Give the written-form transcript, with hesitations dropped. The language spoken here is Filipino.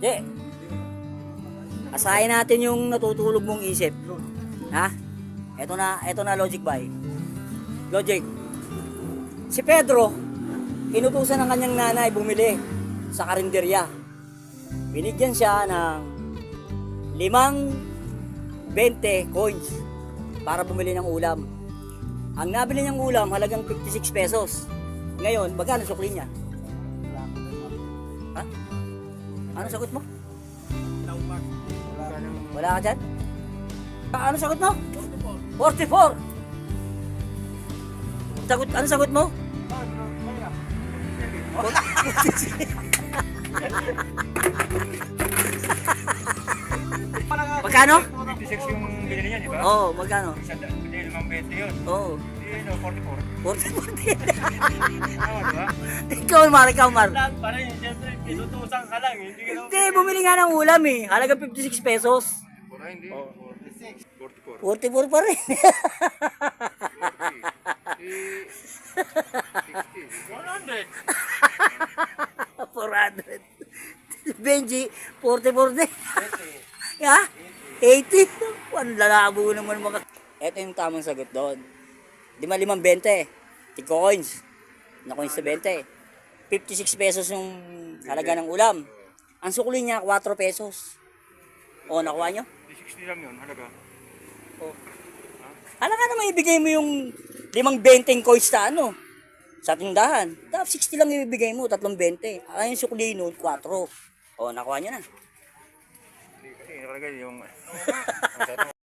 Di, asahin natin yung natutulog mong isip. Ha? Ito na logic by. Logic. Si Pedro, inutusan ng kanyang nanay bumili sa karinderya. Binigyan siya ng 20 coins para bumili ng ulam. Ang nabili niyang ulam halagang 56 pesos. Ngayon, magkano sukli niya? Ha? Ano sagot mo? Wala ka dyan? Ano sagot mo? 44. Ano sagot mo? Magkano? 56 yung binili niya, di ba? Oo, magkano? Hindi, 520 yun. Oo. Hindi, 44. 40. Tama, di ba? Ikaw, Mar. Lahat pa rin, siyempre, isutusan ka lang. Hindi ka Hindi, bumili nga ng ulam eh. Halaga 56 pesos. Wala, hindi. 46. 44. 44 pa rin. 100. 400. Benji, 44 din. Ha? 80? Ang lalabo naman mga... Ito yung tamang sagot doon. 5.20. Tig-coins. Na coins na 20. 56 pesos yung halaga ng ulam. Ang sukli niya, 4 pesos. O, nakuha nyo? 60 lang yun, halaga. O. Halaga naman ibigay mo yung 5.20 coins sa ano? Sa tindahan. Dapat 60 lang ibigay mo, 3.20. Ang sukli nun, 4. O, nakuha nyo na. Hindi, kasi nakalagay yung...